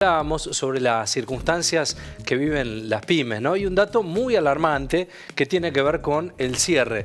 Hablábamos sobre las circunstancias que viven las pymes, ¿no? Y un dato muy alarmante que tiene que ver con el cierre.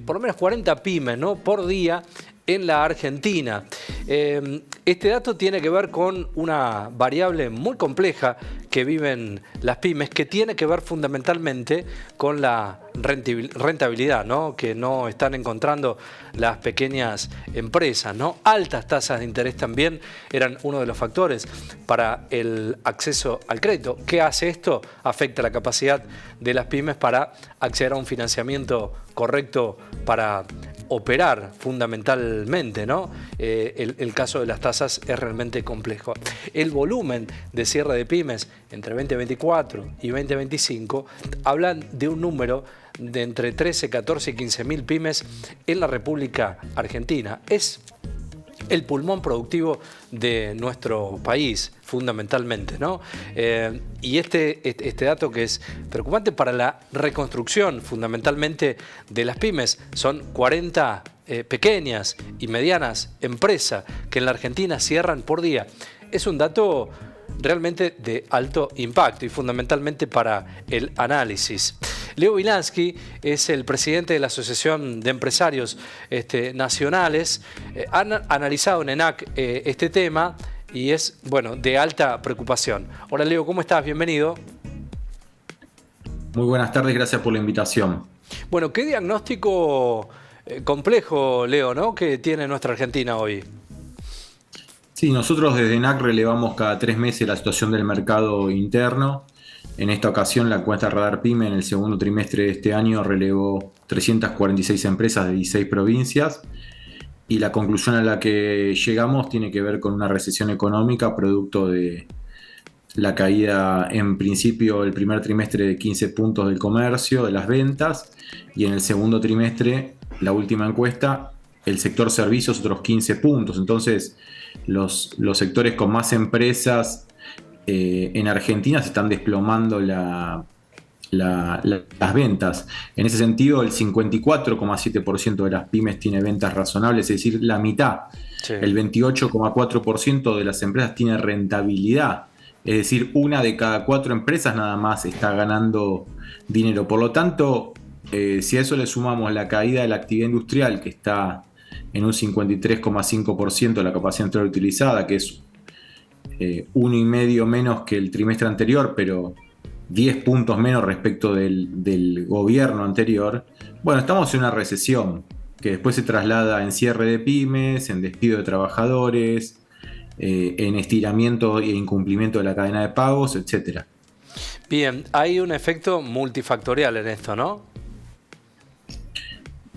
Por lo menos 40 pymes, ¿no?, por día en la Argentina. Este dato tiene que ver con una variable muy compleja que viven las pymes, que tiene que ver fundamentalmente con la rentabilidad, ¿no?, que no están encontrando las pequeñas empresas, ¿no? Altas tasas de interés también eran uno de los factores para el acceso al crédito. ¿Qué hace esto? Afecta la capacidad de las pymes para acceder a un financiamiento correcto para operar fundamentalmente, ¿no? El caso de las tasas es realmente complejo. El volumen de cierre de pymes entre 2024 y 2025 hablan de un número de entre 13, 14 y 15 mil pymes en la República Argentina. Es el pulmón productivo de nuestro país, fundamentalmente, ¿no? Y este dato que es preocupante para la reconstrucción, fundamentalmente, de las pymes, son 40 pequeñas y medianas empresas que en la Argentina cierran por día. Es un dato realmente de alto impacto y fundamentalmente para el análisis. Leo Wilansky es el presidente de la Asociación de Empresarios Nacionales. Han analizado en ENAC este tema y es, bueno, de alta preocupación. Hola Leo, ¿cómo estás? Bienvenido. Muy buenas tardes, gracias por la invitación. Bueno, qué diagnóstico complejo, Leo, ¿no?, que tiene nuestra Argentina hoy. Sí, nosotros desde ENAC relevamos cada 3 meses la situación del mercado interno. En esta ocasión, la encuesta Radar Pyme en el segundo trimestre de este año relevó 346 empresas de 16 provincias y la conclusión a la que llegamos tiene que ver con una recesión económica producto de la caída en principio el primer trimestre de 15 puntos del comercio, de las ventas, y en el segundo trimestre, la última encuesta, el sector servicios otros 15 puntos. Entonces, los sectores con más empresas en Argentina se están desplomando las ventas. En ese sentido, el 54,7% de las pymes tiene ventas razonables, es decir, la mitad. Sí. El 28,4% de las empresas tiene rentabilidad. Es decir, una de cada 4 empresas nada más está ganando dinero. Por lo tanto, si a eso le sumamos la caída de la actividad industrial, que está en un 53,5% de la capacidad industrial utilizada, que es 1,5 menos que el trimestre anterior, pero 10 puntos menos respecto del gobierno anterior, bueno, estamos en una recesión que después se traslada en cierre de pymes, en despido de trabajadores, en estiramiento e incumplimiento de la cadena de pagos, etc. Bien, hay un efecto multifactorial en esto, ¿no?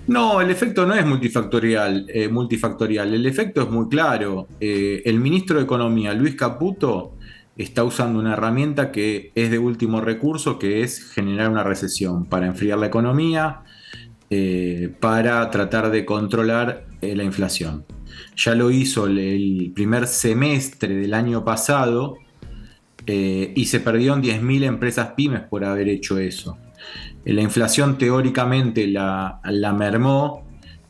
No, el efecto no es multifactorial. El efecto es muy claro. El ministro de Economía, Luis Caputo, está usando una herramienta que es de último recurso, que es generar una recesión para enfriar la economía, para tratar de controlar la inflación. Ya lo hizo el primer semestre del año pasado y se perdieron 10.000 empresas pymes por haber hecho eso. La inflación teóricamente la mermó.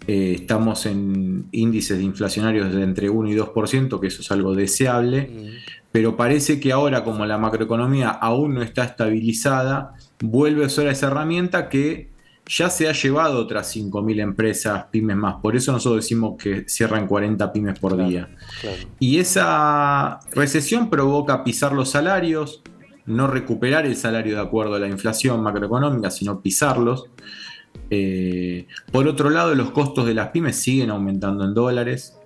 Estamos en índices inflacionarios de entre 1 y 2%, que eso es algo deseable, pero parece que ahora, como la macroeconomía aún no está estabilizada, vuelve a usar esa herramienta que ya se ha llevado otras 5.000 empresas pymes más. Por eso nosotros decimos que cierran 40 pymes por día. Claro. Y esa recesión provoca pisar los salarios, no recuperar el salario de acuerdo a la inflación macroeconómica, sino pisarlos. Por otro lado, los costos de las pymes siguen aumentando en dólares,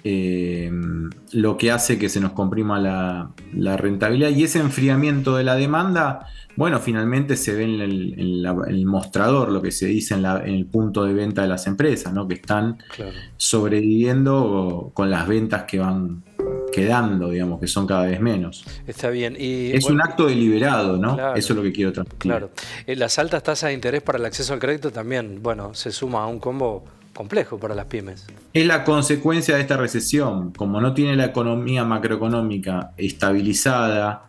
lo que hace que se nos comprima la rentabilidad. Y ese enfriamiento de la demanda, bueno, finalmente se ve en el mostrador, lo que se dice en el punto de venta de las empresas, ¿no?, que están sobreviviendo con las ventas que van quedando, digamos, que son cada vez menos. Está bien. Y, Es bueno, un acto deliberado, ¿no? claro, Eso es lo que quiero transmitir. claro. Las altas tasas de interés para el acceso al crédito también, bueno, se suma a un combo complejo para las pymes. Es la consecuencia de esta recesión. Como no tiene la economía macroeconómica estabilizada,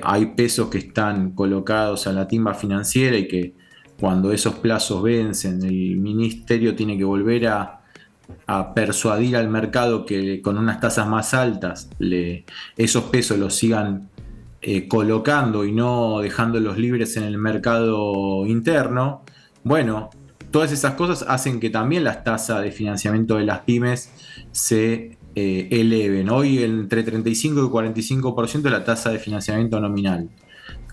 hay pesos que están colocados en la timba financiera y que cuando esos plazos vencen, el ministerio tiene que volver a a persuadir al mercado que con unas tasas más altas esos pesos los sigan colocando y no dejándolos libres en el mercado interno, bueno, todas esas cosas hacen que también las tasas de financiamiento de las pymes se eleven. Hoy entre 35 y 45% es la tasa de financiamiento nominal.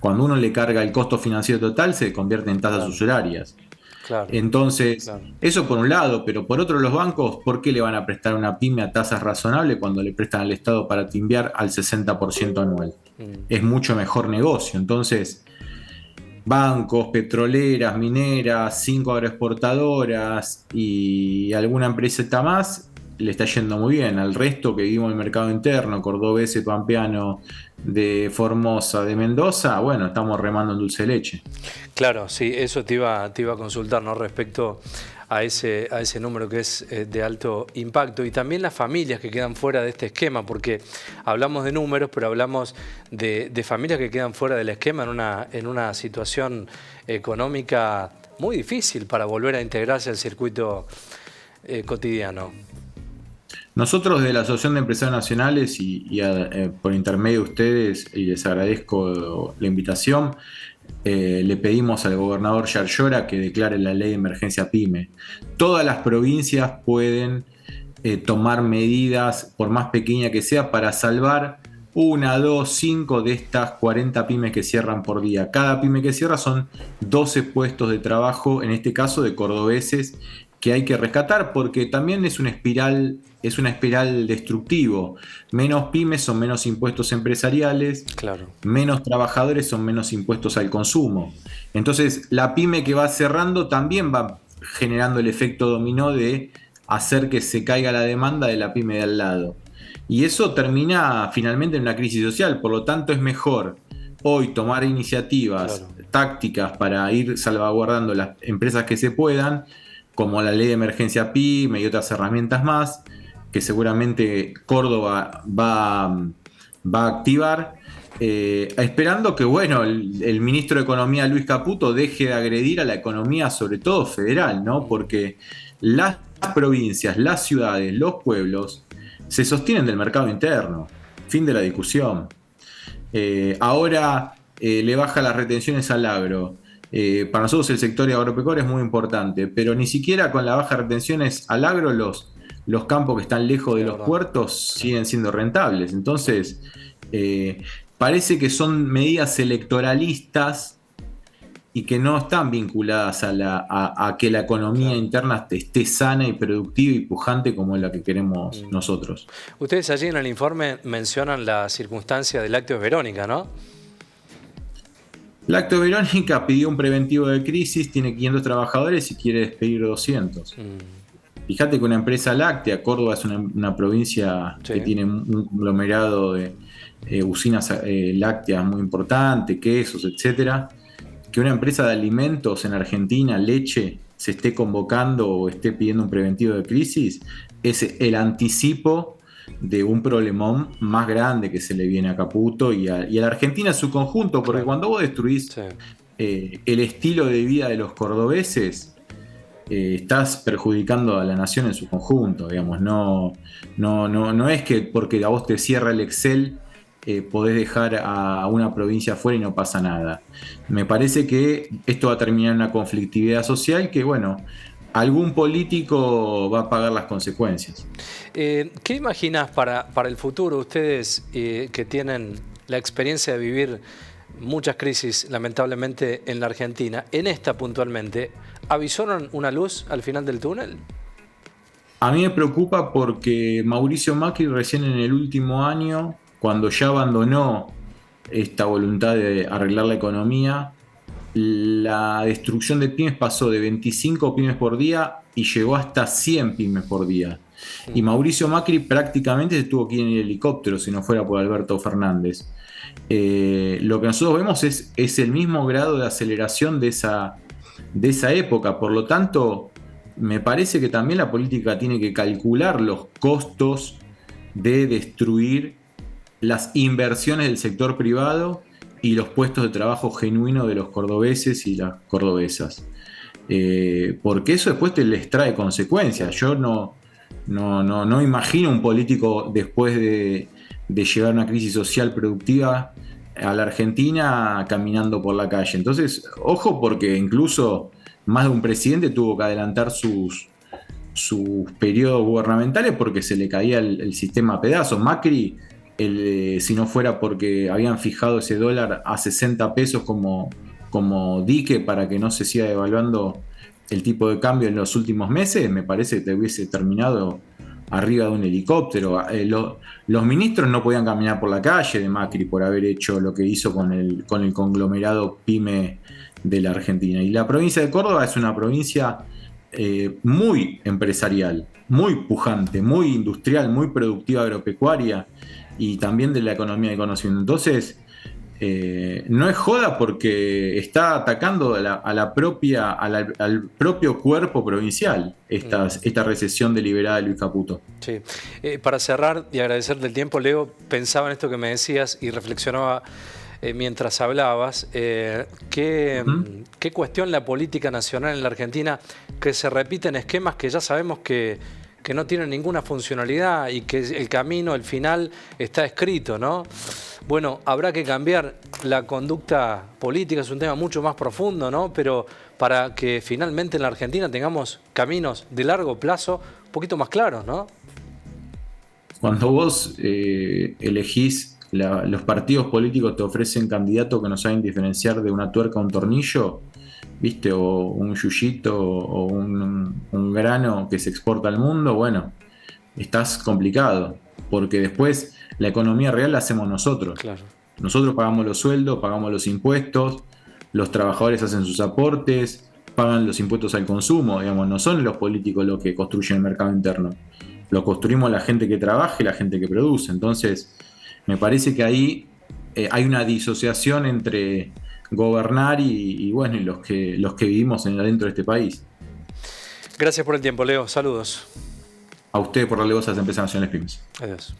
Cuando uno le carga el costo financiero total, se convierte en tasas Claro, usurarias. claro, Entonces, claro. eso por un lado, pero por otro los bancos, ¿por qué le van a prestar a una pyme a tasas razonables cuando le prestan al Estado para timbiar al 60% anual? Mm. Es mucho mejor negocio. Entonces, bancos, petroleras, mineras, 5 agroexportadoras y alguna empresa más le está yendo muy bien. Al resto que vivimos en el mercado interno, cordobés, pampeano, de Formosa, de Mendoza, bueno, estamos remando en dulce de leche. Claro, sí, eso te iba a consultar, ¿no? Respecto a ese número que es de alto impacto y también las familias que quedan fuera de este esquema, porque hablamos de números, pero hablamos de familias que quedan fuera del esquema en una situación económica muy difícil para volver a integrarse al circuito cotidiano. Nosotros de la Asociación de Empresarios Nacionales por intermedio de ustedes, y les agradezco la invitación, le pedimos al gobernador Yarlora que declare la ley de emergencia PYME. Todas las provincias pueden tomar medidas, por más pequeña que sea, para salvar una, dos, cinco de estas 40 pymes que cierran por día. Cada pyme que cierra son 12 puestos de trabajo, en este caso de cordobeses, que hay que rescatar porque también es una espiral destructivo. Menos pymes son menos impuestos empresariales, Claro. menos trabajadores son menos impuestos al consumo. Entonces, la pyme que va cerrando también va generando el efecto dominó de hacer que se caiga la demanda de la pyme de al lado. Y eso termina finalmente en una crisis social, por lo tanto es mejor hoy tomar iniciativas Claro. tácticas para ir salvaguardando las empresas que se puedan, como la ley de emergencia PYME y otras herramientas más, que seguramente Córdoba va a activar, esperando que bueno, el ministro de Economía Luis Caputo deje de agredir a la economía, sobre todo federal, ¿no? Porque las provincias, las ciudades, los pueblos se sostienen del mercado interno. Fin de la discusión. Ahora le baja las retenciones al agro. Para nosotros el sector agropecuario es muy importante, pero ni siquiera con la baja retenciones al agro los campos que están lejos de Es los verdad. puertos siguen siendo rentables. Entonces, eh, parece que son medidas electoralistas y que no están vinculadas a que la economía Claro. interna esté sana y productiva y pujante como es la que queremos Mm. nosotros. Ustedes allí en el informe mencionan la circunstancia del lácteos Verónica, ¿no? Lacto Verónica pidió un preventivo de crisis, tiene 500 trabajadores y quiere despedir 200. Mm. Fíjate que una empresa láctea, Córdoba es una provincia que Sí. tiene un conglomerado de usinas lácteas muy importante, quesos, etcétera, que una empresa de alimentos en Argentina, leche, se esté convocando o esté pidiendo un preventivo de crisis, es el anticipo de un problemón más grande que se le viene a Caputo y a la Argentina en su conjunto, porque Claro. cuando vos destruís Sí. el estilo de vida de los cordobeses, estás perjudicando a la nación en su conjunto, digamos, no es que porque a vos te cierra el Excel podés dejar a una provincia afuera y no pasa nada. Me parece que esto va a terminar en una conflictividad social que, bueno, algún político va a pagar las consecuencias. ¿Qué imaginas para el futuro? Ustedes que tienen la experiencia de vivir muchas crisis, lamentablemente, en la Argentina, en esta puntualmente, ¿avisoran una luz al final del túnel? A mí me preocupa porque Mauricio Macri recién en el último año, cuando ya abandonó esta voluntad de arreglar la economía, la destrucción de pymes pasó de 25 pymes por día y llegó hasta 100 pymes por día. Y Mm. Mauricio Macri prácticamente se tuvo que ir en el helicóptero si no fuera por Alberto Fernández. Lo que nosotros vemos es el mismo grado de aceleración de esa época. Por lo tanto, me parece que también la política tiene que calcular los costos de destruir las inversiones del sector privado y los puestos de trabajo genuinos de los cordobeses y las cordobesas. Porque eso después te les trae consecuencias. Claro. Yo No imagino un político después de llevar una crisis social productiva a la Argentina caminando por la calle. Entonces, ojo porque incluso más de un presidente tuvo que adelantar sus periodos gubernamentales porque se le caía el sistema a pedazos. Macri, si no fuera porque habían fijado ese dólar a 60 pesos como dique para que no se siga devaluando el tipo de cambio en los últimos meses, me parece que te hubiese terminado arriba de un helicóptero. Los ministros no podían caminar por la calle de Macri por haber hecho lo que hizo con el conglomerado PYME de la Argentina. Y la provincia de Córdoba es una provincia muy empresarial, muy pujante, muy industrial, muy productiva agropecuaria y también de la economía de conocimiento. Entonces, no es joda porque está atacando al propio cuerpo provincial esta recesión deliberada de Luis Caputo. Sí. Para cerrar y agradecerte el tiempo, Leo, pensaba en esto que me decías y reflexionaba mientras hablabas. ¿Qué cuestión la política nacional en la Argentina que se repiten esquemas que ya sabemos que no tienen ninguna funcionalidad y que el camino, el final está escrito, ¿no? Bueno, habrá que cambiar la conducta política, es un tema mucho más profundo, ¿no? Pero para que finalmente en la Argentina tengamos caminos de largo plazo un poquito más claros, ¿no? Cuando vos elegís, los partidos políticos te ofrecen candidatos que no saben diferenciar de una tuerca a un tornillo, ¿viste? O un yuyito o un grano que se exporta al mundo, bueno, estás complicado, porque después la economía real la hacemos nosotros. Claro. Nosotros pagamos los sueldos, pagamos los impuestos, los trabajadores hacen sus aportes, pagan los impuestos al consumo, digamos, no son los políticos los que construyen el mercado interno. Lo construimos la gente que trabaja y la gente que produce. Entonces, me parece que ahí hay una disociación entre gobernar y bueno, y los que vivimos dentro de este país. Gracias por el tiempo, Leo. Saludos. A usted por darle voz a las empresas nacionales pymes. Adiós.